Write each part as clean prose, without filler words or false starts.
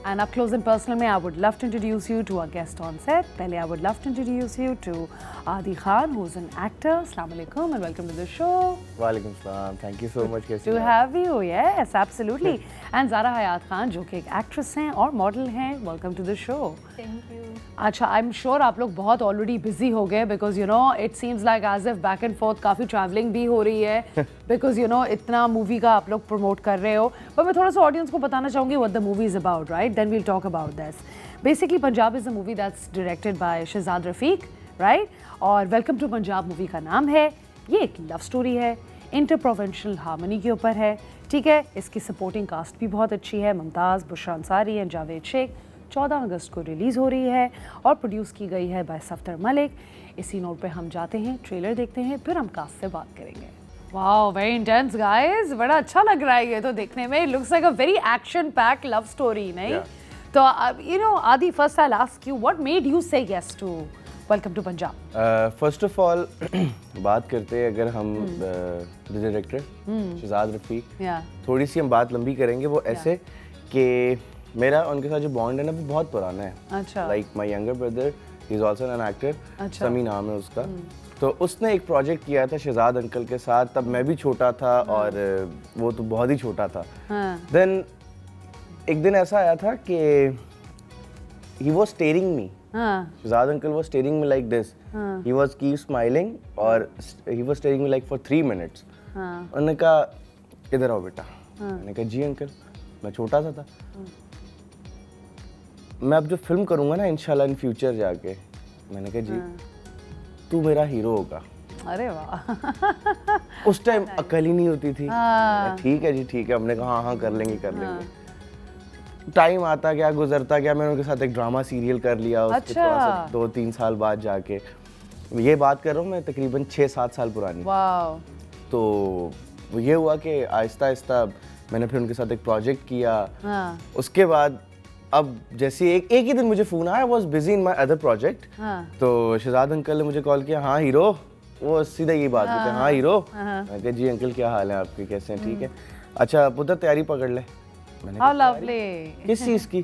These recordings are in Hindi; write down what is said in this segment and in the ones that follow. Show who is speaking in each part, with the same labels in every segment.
Speaker 1: And up close and personal में I would love to introduce you to our guest on set. पहले I would love to introduce you to Adi Khan, who's an actor. Assalamu alaikum and welcome to the show.
Speaker 2: Walaikum salam. Thank you so much.
Speaker 1: To have you, yes, absolutely. And Zara Hayat Khan, जो कि एक actress हैं और model हैं. Welcome to the show.
Speaker 3: Thank you.
Speaker 1: अच्छा, I'm sure आप लोग बहुत already busy हो गए because you know it seems like as if back and forth काफ़ी traveling भी हो रही है because you know इतना movie का आप लोग promote कर रहे हो. पर मैं थोड़ा सा audience को बताना चाहूँगी what the movie is about, right? Then we'll talk about this. Basically, Punjab is a movie that's directed by Shehzad Rafiq, right? और Welcome to Punjab movie का नाम है. ये एक love story है, interprovincial harmony के ऊपर है, ठीक है? इसकी supporting cast भी बहुत अच्छी है, मुमताज़, बुशरा अंसारी एंड जावेद शेख. 14 अगस्त को रिलीज़ हो रही है और प्रोड्यूस की गई है बाय सफ्तर मलिक. इसी नोट पे हम जाते हैं, ट्रेलर देखते हैं, फिर हम कास्ट से बात करेंगे. वाओ, वेरी इंटेंस गाइस, बड़ा अच्छा लग रहा है ये तो देखने में. It looks like a very action packed love story, नहीं? तो you know Aadi, first I will ask you what made you say yes to welcome to Punjab.
Speaker 2: First of all बात करते हैं अगर हम डायरेक्टर शहजाद रफीक, थोड़ी सी हम बात लंबी करेंगे. वो ऐसे कि मेरा उनके साथ जो बॉन्ड है ना वो बहुत पुराना है.
Speaker 1: अच्छा.
Speaker 2: Like my younger brother, he is also an actor.
Speaker 1: अच्छा.
Speaker 2: समी नाम है उसका. तो उसने एक प्रोजेक्ट किया था शहजाद अंकल के साथ. तब मैं भी छोटा था और वो तो बहुत ही छोटा था. देन एक दिन ऐसा आया था कि he was staring me. Shahzad uncle was staring me like this. He was keep smiling और he was staring me like for 3 minutes. उन्होंने कहा इधर आओ बेटा. मैंने कहा जी अंकल. मैं छोटा सा था. मैं अब जो फिल्म करूंगा ना इंशाल्लाह इन फ्यूचर जाके, मैंने कहा जी तू मेरा हीरो होगा.
Speaker 1: अरे वाह.
Speaker 2: उस टाइम अकल ही नहीं होती थी. ठीक है जी ठीक है. हमने कहा हाँ कर लेंगे कर लेंगे. टाइम आता गया, गुजरता गया. मैंने उनके साथ एक ड्रामा सीरियल कर लिया. उसके थोड़ा सा 2-3 साल बाद जाके, ये बात कर रहा हूँ मैं तकरीबन 6-7 साल पुरानी.
Speaker 1: वाह.
Speaker 2: तो ये हुआ कि आहिस्ता आहिस्ता मैंने फिर उनके साथ एक प्रोजेक्ट किया. उसके बाद अब जैसे एक ही दिन मुझे फोन आया. Was busy in my other project. तो शहजाद अंकल ने मुझे कॉल किया. हाँ हीरो. वो सीधा ये बात होती है. हाँ हीरो. मैं कहा जी अंकल क्या हाल है आपके, कैसे हैं? ठीक है. अच्छा पुत्र तैयारी पकड़ ले. मैंने कहा लवली. किस चीज़ की?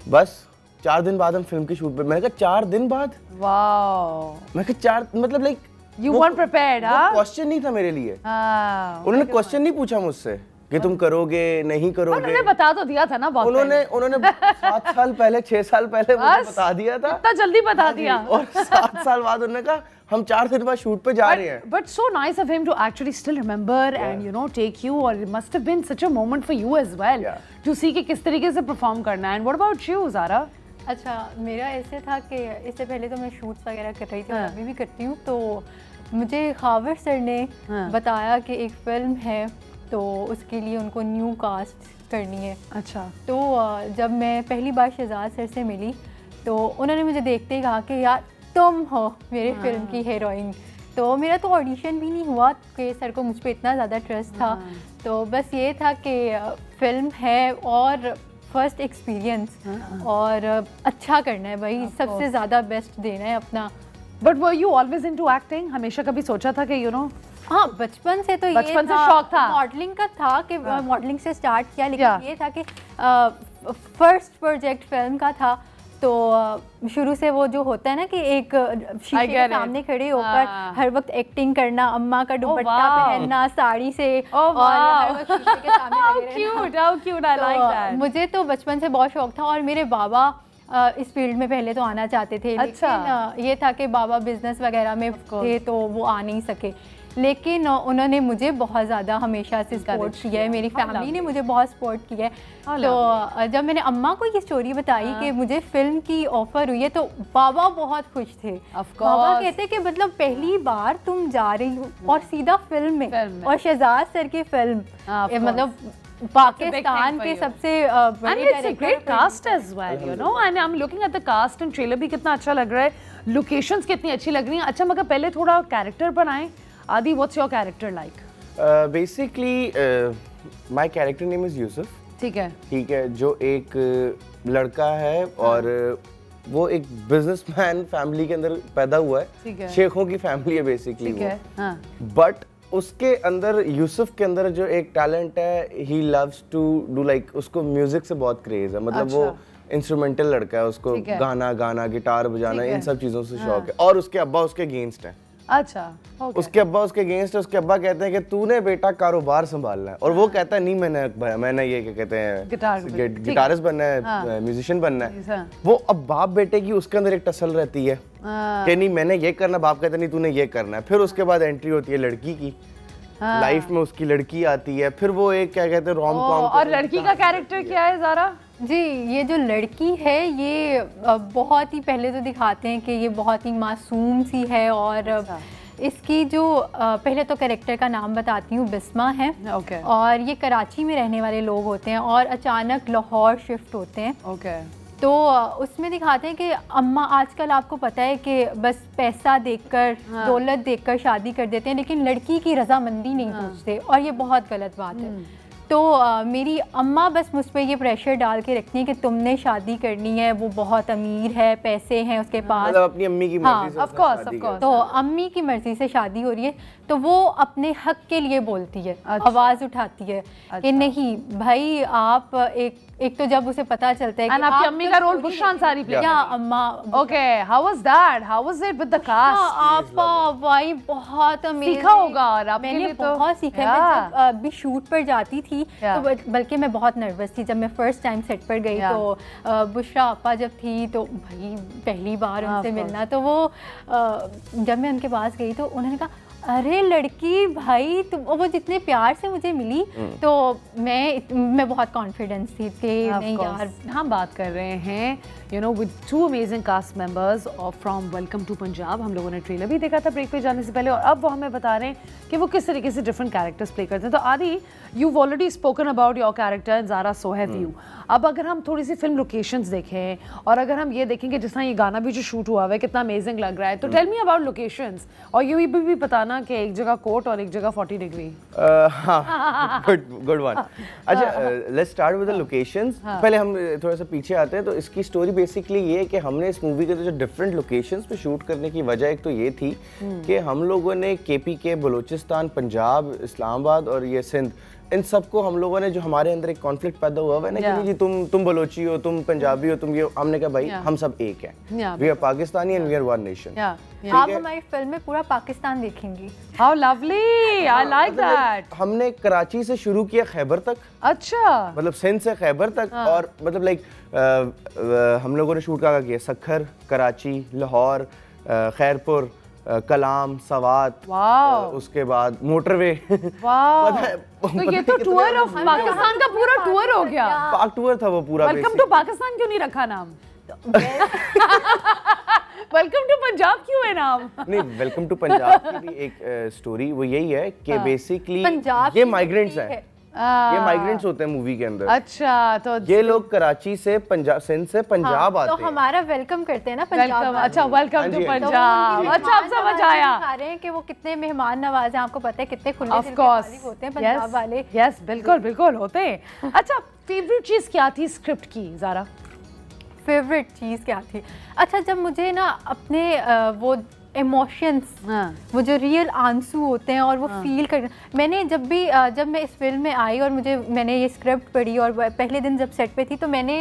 Speaker 2: बस 4 दिन बाद हम फिल्म की शूट पे. मैंने कहा 4 दिन बाद?
Speaker 1: वाह.
Speaker 2: मैं कहा 4 मतलब लाइक
Speaker 1: यू weren't prepared, हाँ?
Speaker 2: क्वेश्चन नहीं था मेरे लिए. उन्होंने क्वेश्चन नहीं पूछा मुझसे कि तुम करोगे नहीं करोगे.
Speaker 1: उन्होंने बता तो दिया था ना बहुत.
Speaker 2: उन्होंने 7 साल पहले 6 साल पहले मुझे बता दिया था.
Speaker 1: इतना जल्दी बता दिया.
Speaker 2: और 7 साल बाद उन्होंने कहा हम 4 दिन बाद शूट पे जा रहे हैं.
Speaker 1: But so nice of him to actually still remember and you know take you, or it must have been such a moment for you as well to see कि किस तरीके से परफॉर्म करना है. And what about you, Zara?
Speaker 3: अच्छा, मेरा ऐसे था कि इससे पहले तो मैं शूट्स वगैरह कर रही थी और अभी भी करती हूँ. तो मुझे खावर सर ने बताया कि एक फिल्म है तो उसके लिए उनको न्यू कास्ट करनी है. अच्छा. तो जब मैं पहली बार शहजाद सर से मिली तो उन्होंने मुझे देखते ही कहा कि यार तुम हो मेरी फिल्म की हीरोइन. तो मेरा तो ऑडिशन भी नहीं हुआ कि सर को मुझ पर इतना ज़्यादा ट्रस्ट था. तो बस ये था कि फिल्म है और फर्स्ट एक्सपीरियंस और अच्छा करना है भाई. सबसे ज़्यादा बेस्ट देना है अपना.
Speaker 1: But were you always into acting? हमेशा कभी सोचा था कि यू नो?
Speaker 3: हाँ, बचपन से तो
Speaker 1: बचपन से शौक था.
Speaker 3: मॉडलिंग का था कि मॉडलिंग से स्टार्ट किया. लेकिन ये था कि फर्स्ट प्रोजेक्ट फिल्म का था. तो शुरू से वो जो होता है ना कि एक शीशे के सामने खड़े होकर हर वक्त एक्टिंग करना, अम्मा का दुपट्टा पहनना साड़ी से और हर वक्त शीशे के सामने लगे रहना. मुझे तो बचपन से बहुत शौक था. और मेरे बाबा इस फील्ड में पहले तो आना चाहते थे. लेकिन ये था कि बाबा बिजनेस वगैरह में थे तो वो आ नहीं सके. लेकिन उन्होंने मुझे बहुत ज़्यादा हमेशा से सपोर्ट किया है. मेरी फैमिली ने मुझे बहुत सपोर्ट किया है. तो जब मैंने अम्मा को ये स्टोरी बताई कि मुझे फिल्म की ऑफ़र हुई है तो बाबा बहुत खुश थे. बाबा कहते कि मतलब पहली बार तुम जा रही हो और सीधा फिल्म में और शहजाद सर की फिल्म, मतलब पाकिस्तान के सबसे बड़े
Speaker 1: great cast as well, you know. And I am looking at the cast and trailer भी कितना अच्छा लग रहा है. लोकेशंस कितनी अच्छी लग रही हैं. अच्छा, मगर पहले थोड़ा कैरेक्टर पर आए. Adi, what's your character like?
Speaker 2: Basically, my character name is Yusuf.
Speaker 1: ठीक है.
Speaker 2: ठीक है. जो एक लड़का है और वो एक बिजनेसमैन फैमिली के अंदर पैदा हुआ है. शेखों की फैमिली है बेसिकली.
Speaker 1: ठीक है. हाँ.
Speaker 2: बट उसके अंदर, यूसुफ के अंदर जो एक टैलेंट है, he loves to do like, उसको म्यूजिक से बहुत क्रेज है, मतलब वो इंस्ट्रूमेंटल लड़का है, उसको गाना गाना, गिटार बजाना, इन सब चीजों से शौक है। और उसके अब्बा उसके अगेंस्ट है।
Speaker 1: अच्छा,
Speaker 2: उसके अब्बा उसके अगेंस्ट है। उसके अब्बा कहते हैं कि तूने बेटा कारोबार संभालना है, और वो कहता है नहीं, मैंने ये क्या कहते हैं, गिटारिस्ट बनना है, म्यूजिशियन बनना है। वो अब बाप बेटे की उसके अंदर एक टसल रहती है कि नहीं मैंने ये करना, बाप कहता है नहीं तूने ये करना है। फिर उसके बाद एंट्री होती है लड़की की लाइफ में, उसकी लड़की आती है, फिर वो एक क्या कहते हैं रोम कॉम।
Speaker 1: और लड़की का कैरेक्टर क्या है ज़ारा
Speaker 3: जी? ये जो लड़की है ये बहुत ही पहले तो दिखाते हैं कि ये बहुत ही मासूम सी है, और इसकी जो पहले तो कैरेक्टर का नाम बताती हूँ, बिस्मा है। और ये कराची में रहने वाले लोग होते हैं और अचानक लाहौर शिफ्ट होते हैं। तो उसमें दिखाते हैं कि अम्मा, आजकल आपको पता है कि बस पैसा देखकर, दौलत देखकर शादी कर देते हैं, लेकिन लड़की की रजामंदी नहीं पूछते, और ये बहुत गलत बात है। तो मेरी अम्मा बस मुझ पर ये प्रेशर डाल के रखती है कि तुमने शादी करनी है, वो बहुत अमीर है, पैसे हैं उसके पास,
Speaker 2: मतलब अपनी अम्मी की मर्जी से।
Speaker 3: Of course. तो अम्मी की मर्जी से शादी हो रही है, तो वो अपने हक के लिए बोलती है, आवाज़ उठाती है कि नहीं भाई आप एक तो जब उसे पता चलता है कि
Speaker 1: आपकी अम्मी का रोल बुशरा अंसारी प्ले
Speaker 3: या अम्मा।
Speaker 1: Okay, how was that? How was it with the cast?
Speaker 3: आपा भाई बहुत अमेजिंग
Speaker 1: सीखा होगा, और आपके
Speaker 3: मैंने
Speaker 1: लिए तो
Speaker 3: बहुत सीखा है। मैं जब अभी शूट पर जाती थी तो बल्कि मैं बहुत नर्वस थी जब मैं फर्स्ट टाइम सेट पर गई। तो बुशरा आपा जब थी तो भाई पहली बार उनसे मिलना, तो वो जब मैं उनके पास गई तो उन्होंने कहा अरे लड़की भाई तुम, वो जितने प्यार से मुझे मिली, तो मैं बहुत कॉन्फिडेंस थी कि नहीं यार।
Speaker 1: हम बात कर रहे हैं you know with two amazing cast members from welcome to Punjab. हम लोगों ने ट्रेलर भी देखा था ब्रेक पे जाने से पहले, और अब वो हमें बता रहे हैं कि वो किस तरीके से डिफरेंट कैरेक्टर्स प्ले करते हैं। तो आदि, you've already spoken about your character and Zara, so have you. अब अगर हम थोड़ी सी फिल्म लोकेशंस देखें, और अगर हम ये देखेंगे जिस तरह ये गाना भी जो शूट हुआ है कितना अमेजिंग लग रहा है, तो टेल मी अबाउट लोकेशंस, और ये भी बताना कि एक जगह कोट और एक जगह 40 डिग्री।
Speaker 2: हाँ, गुड वन। अच्छा, let's start with the locations. पहले हम थोड़ा सा पीछे आते हैं। तो इसकी स्टोरी बेसिकली ये है कि हमने इस मूवी के जो डिफरेंट लोकेशंस पे शूट करने की वजह एक तो ये थी कि हम लोगों ने KPK, बलूचिस्तान, पंजाब, इस्लामाबाद और ये सिंध, इन सबको हम लोगों ने, जो हमारे अंदर एक कॉन्फ्लिक्ट पैदा हुआ है ना कि जी तुम बलोची हो, तुम पंजाबी हो, तुम ये, हमने कहा भाई हम सब एक हैं, we are Pakistani and we are one nation.
Speaker 3: आप हमारी फिल्म में पूरा पाकिस्तान देखेंगी।
Speaker 1: How lovely, I like that.
Speaker 2: हमने कराची से शुरू किया खैबर तक।
Speaker 1: अच्छा,
Speaker 2: मतलब सिंध से खैबर तक, और मतलब लाइक हम लोगों ने शूट किया सखर, कराची, लाहौर, खैरपुर, कलाम, सवात, उसके बाद मोटरवे।
Speaker 1: तो ये तो टूर ऑफ पाकिस्तान का पूरा टूर हो गया।
Speaker 2: पाक टूर था वो पूरा।
Speaker 1: वेलकम टू पाकिस्तान क्यों नहीं रखा नाम? वेलकम टू पंजाब क्यों है नाम?
Speaker 2: नहीं, वेलकम टू पंजाब की भी एक स्टोरी वो यही है कि बेसिकली ये माइग्रेंट्स हैं, ये माइग्रेंट्स होते हैं मूवी के अंदर।
Speaker 1: अच्छा, तो
Speaker 2: ये लोग कराची से, पंजाब, सिंध से पंजाब आते हैं,
Speaker 3: तो हमारा वेलकम करते हैं ना पंजाब।
Speaker 1: अच्छा, वेलकम टू पंजाब। अच्छा, अब समझ आया।
Speaker 3: दिखा रहे हैं कि वो कितने मेहमान नवाज हैं, आपको पता है कितने खुले दिल के मालिक होते हैं पंजाब वाले।
Speaker 1: यस, बिल्कुल बिल्कुल होते हैं। अच्छा, फेवरेट चीज़ क्या थी स्क्रिप्ट की ज़ारा?
Speaker 3: फेवरेट चीज़ क्या थी? अच्छा, जब मुझे ना अपने वो इमोशंस, वो जो रियल आंसू होते हैं और वो फील कर, मैंने जब मैं इस फिल्म में आई और मैंने ये स्क्रिप्ट पढ़ी और पहले दिन जब सेट पे थी, तो मैंने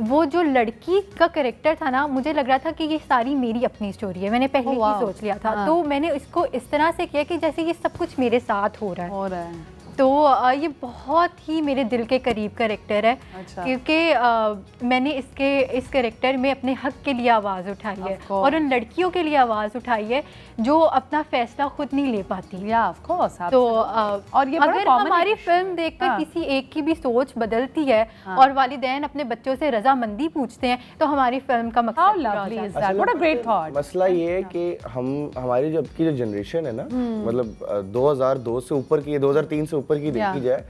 Speaker 3: वो जो लड़की का कैरेक्टर था ना, मुझे लग रहा था कि ये सारी मेरी अपनी स्टोरी है। मैंने पहले ही सोच लिया था। तो मैंने इसको इस तरह से किया कि जैसे ये सब कुछ मेरे साथ हो रहा है। तो ये बहुत ही मेरे दिल के करीब कैरेक्टर है। अच्छा। क्योंकि मैंने इस कैरेक्टर में अपने हक के लिए आवाज़ उठाई है और उन लड़कियों के लिए आवाज़ उठाई है जो अपना फैसला खुद नहीं ले पाती।
Speaker 1: Of course.
Speaker 3: तो और ये अगर हमारी फिल्म देखकर किसी एक की भी सोच बदलती है और वालिदैन अपने बच्चों से रजामंदी पूछते हैं, तो हमारी फिल्म का मकसद।
Speaker 2: मसला ये है कि हमारी जो अब की जो जनरेशन है ना, मतलब 2002 से ऊपर की, 2003 से ऊपर की देखी जाए,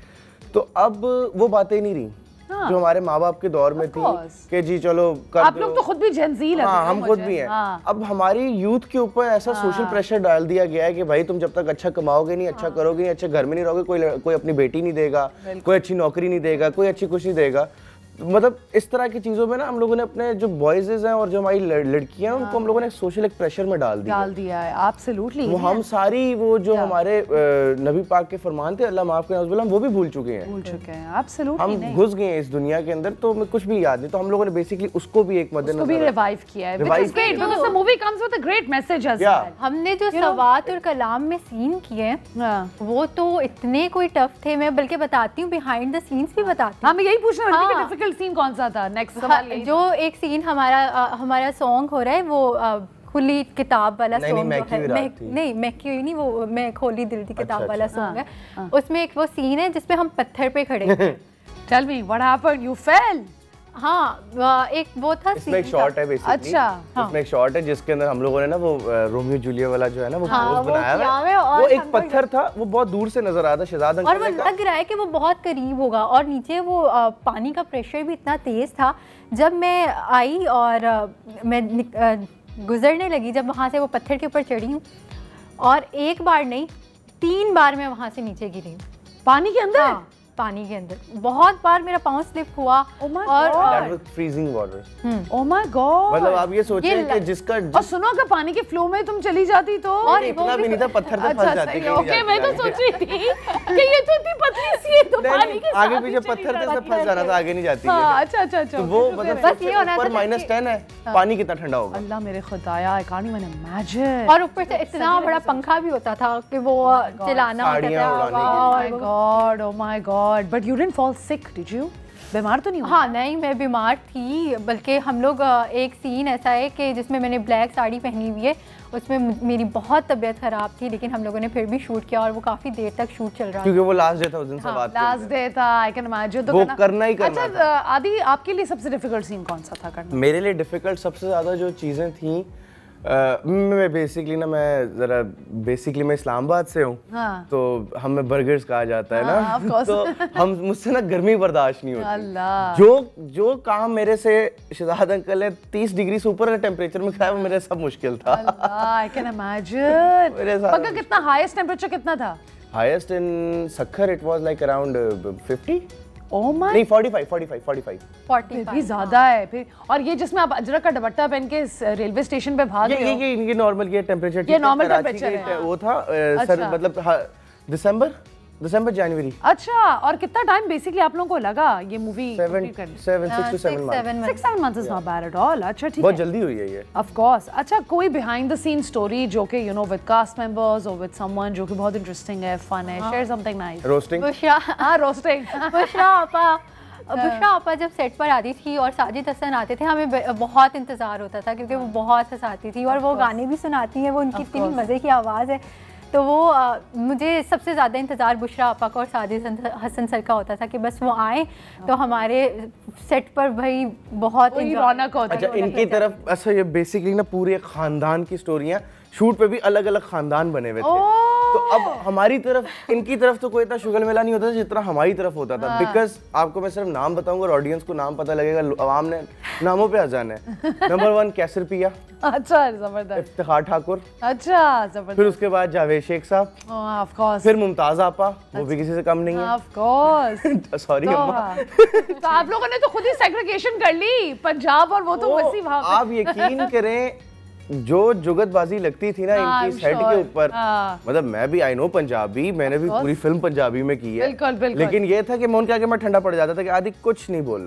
Speaker 2: तो अब वो बातें नहीं रही जो हमारे माँ बाप के दौर में थी कि जी चलो कर
Speaker 1: आप लोग तो खुद भी जेनजी लगते हैं।
Speaker 2: हम खुद भी हैं। अब हमारी यूथ के ऊपर ऐसा सोशल प्रेशर डाल दिया गया है कि भाई तुम जब तक अच्छा कमाओगे नहीं, अच्छा करोगे नहीं, अच्छे घर में नहीं रहोगे, कोई अपनी बेटी नहीं देगा, कोई अच्छी नौकरी नहीं देगा, कोई अच्छी कुछ नहीं देगा। मतलब इस तरह की चीजों में ना हम लोगों ने अपने जो बॉयज हैं और जो हमारी लड़कियां हैं उनको हम लोगों ने सोशल एक प्रेशर में डाल दिया
Speaker 1: है। एब्सोल्युटली
Speaker 2: वो हम सारी वो जो हमारे नबी पाक के फरमान थे अल्लाह माफ करे वो भी भूल चुके हैं
Speaker 1: एब्सोल्युटली
Speaker 2: हम घुस गए इस दुनिया के अंदर तो हमें कुछ भी याद नहीं, तो हम लोगों ने बेसिकली उसको भी एक मद्देनजर
Speaker 1: रिवाइव किया है, which is great because the movie comes with a great message as well.
Speaker 3: हमने जो सवात और कलाम में सीन किए वो तो इतने कोई टफ थे, मैं बल्कि बताती हूँ बिहाइंड द सीन्स भी बताती हूँ।
Speaker 1: मैं यही पूछने वाली थी कि डिफिकल्ट सीन कौन सा था। नेक्स्ट सवाल
Speaker 3: जो एक सीन हमारा सॉन्ग हो रहा है वो खुली किताब वाला सॉन्ग है, नहीं मैक्यू नहीं, वो मैं खोली दिल की किताब वाला सॉन्ग है। उसमें एक वो सीन है जिसपे हम पत्थर पे खड़े हैं।
Speaker 1: Tell me what happened, you fell?
Speaker 3: हाँ, एक वो था
Speaker 2: इसमें एक शॉट है बेसिकली।
Speaker 1: अच्छा,
Speaker 2: इसमें एक शॉट है जिसके अंदर हम लोगों ने ना वो रोमियो जूलिया वाला जो है ना वो पोज बनाया है। वो एक पत्थर था, वो बहुत दूर से नजर आता शहजाद अंकल
Speaker 3: और वो लग रहा है कि वो बहुत करीब होगा और नीचे वो पानी का प्रेशर भी इतना तेज था। जब मैं आई और मैं गुजरने लगी, जब वहाँ से वो पत्थर के ऊपर चढ़ी हूँ और एक बार नहीं 3 बार मैं वहाँ से नीचे गिरी हूँ
Speaker 1: पानी के अंदर।
Speaker 3: हाँ, पानी के अंदर बहुत बार मेरा पाँव स्लिप हुआ।
Speaker 2: और freezing water.
Speaker 1: Oh my God,
Speaker 2: मतलब आप ये सोचिए कि जिसका
Speaker 1: और सुनो अगर पानी के फ्लो में तुम चली जाती तो
Speaker 2: और इतना भी नहीं था, पत्थर पे फंस जाती।
Speaker 1: ओके, मैं तो सोच रही थी कि ये तो इतनी पतली सी है तो पानी के
Speaker 2: आगे पीछे पत्थर से फंस जाना था, आगे नहीं जाती।
Speaker 1: अच्छा
Speaker 2: तो वो मतलब
Speaker 3: बस ये होना था
Speaker 2: -10 है, पानी कितना ठंडा होगा।
Speaker 1: अल्लाह मेरे खुदाया, आई कांट इवन इमेजिन।
Speaker 3: और ऊपर से इतना बड़ा पंखा भी होता था कि वो चलाना होता था।
Speaker 1: Oh my God, but you didn't fall sick, did you? बीमार तो नहीं हुआ?
Speaker 3: हाँ नहीं, मैं बीमार थी, बल्कि हम लोग एक सीन ऐसा है कि जिसमें मैंने ब्लैक साड़ी पहनी हुई है, उसमें मेरी बहुत तबीयत खराब थी, लेकिन हम लोगों ने फिर भी शूट किया और वो काफी देर तक शूट चल रहा था
Speaker 2: क्योंकि वो लास्ट डे था उस दिन। सब बात
Speaker 1: लास्ट डे था, आई कैन इमेजिन। तो
Speaker 2: वो करना ही करना।
Speaker 1: अच्छा आदि, आपके लिए सबसे डिफिकल्ट सीन कौन सा था करना?
Speaker 2: मेरे लिए डिफिकल्ट सबसे ज्यादा जो चीजें थी, मैं बेसिकली ना मैं इस्लामाबाद से हूँ।
Speaker 1: हाँ।
Speaker 2: तो हमें बर्गर्स कहा जाता है ना, तो हम मुझसे ना गर्मी बर्दाश्त नहीं होती।
Speaker 1: अल्लाह,
Speaker 2: जो काम मेरे से शहजाद अंकल ने 30 डिग्री से ऊपर के टेम्परेचर में खाया वो मेरे सब मुश्किल था।
Speaker 1: I can imagine. पक्का कितना हाईएस्ट टेम्परेचर कितना था?
Speaker 2: Highest in Sukkur it was like around 50।
Speaker 1: Oh my,
Speaker 2: नहीं 45
Speaker 1: भी ज्यादा है फिर। और ये जिसमें आप अजरक का दुपट्टा पहन के रेलवे स्टेशन पे भाग रहे हो,
Speaker 2: ये नॉर्मल ये टेम्परेचर,
Speaker 1: ये नॉर्मल टेम्परेचर है।
Speaker 2: वो था सर मतलब दिसंबर जनवरी।
Speaker 1: अच्छा, और कितना टाइम बेसिकली आप लोगों को लगा ये movie
Speaker 2: 6 to 7 months?
Speaker 1: 6-7 months is not bad at all. अच्छा ठीक है,
Speaker 2: बहुत जल्दी हुई है ये।
Speaker 1: Of course. अच्छा, कोई बिहाइंड द सीन स्टोरी जो कि you know with cast members और विद समवन जो कि बहुत इंटरेस्टिंग है, फन है, शेयर समथिंग नाइस।
Speaker 2: रोस्टिंग।
Speaker 1: हां, रोस्टिंग।
Speaker 3: बुशरा आपा जब सेट पर आती थी और साजिद हसन आते थे, हमें बहुत इंतजार होता था क्योंकि वो बहुत हंसाती थी और वो गाने भी सुनाती हैं, वो उनकी इतनी मज़े की आवाज़ है। तो वो मुझे सबसे ज़्यादा इंतज़ार बुशरा आपा का और साजिद हसन सर का होता था कि बस वो आए तो हमारे सेट पर भाई बहुत
Speaker 1: रौनक होती।
Speaker 2: अच्छा, इनकी तरफ अच्छा ये बेसिकली ना पूरे खानदान की स्टोरियाँ, शूट पे भी अलग अलग खानदान बने हुए थे। तो अब हमारी तरफ, इनकी तरफ तो कोई इतना शुगल मेला नहीं होता था जितना हमारी तरफ होता था। बिकॉज आपको मैं सिर्फ नाम बताऊंगा और ऑडियंस को नाम पता लगेगा, आवाम ने नामों पे आ जाना है। नंबर 1 कैसर पिया।
Speaker 1: अच्छा, जबरदस्त।
Speaker 2: इफ्तिखार ठाकुर।
Speaker 1: अच्छा, जबरदस्त।
Speaker 2: फिर उसके बाद जावेद शेख साहब।
Speaker 1: Of course.
Speaker 2: फिर मुमताज आपा, वो भी किसी से कम नहीं है।
Speaker 1: Of course.
Speaker 2: सॉरी अम्मा।
Speaker 1: तो आप लोगों ने तो खुद ही सेग्रीगेशन कर ली, पंजाब और वो तो वैसी वहां पे।
Speaker 2: आप यकीन करें जो जुगतबाजी लगती थी ना इनकी सेट के ऊपर, मतलब मैं भी आई नो पंजाबी, मैंने भी पूरी फिल्म पंजाबी में की है।
Speaker 1: बिल्कुल बिल्कुल।
Speaker 2: लेकिन ये था कि मैं उनके आगे मैं ठंडा पड़ जाता था कि आदि कुछ नहीं बोलना।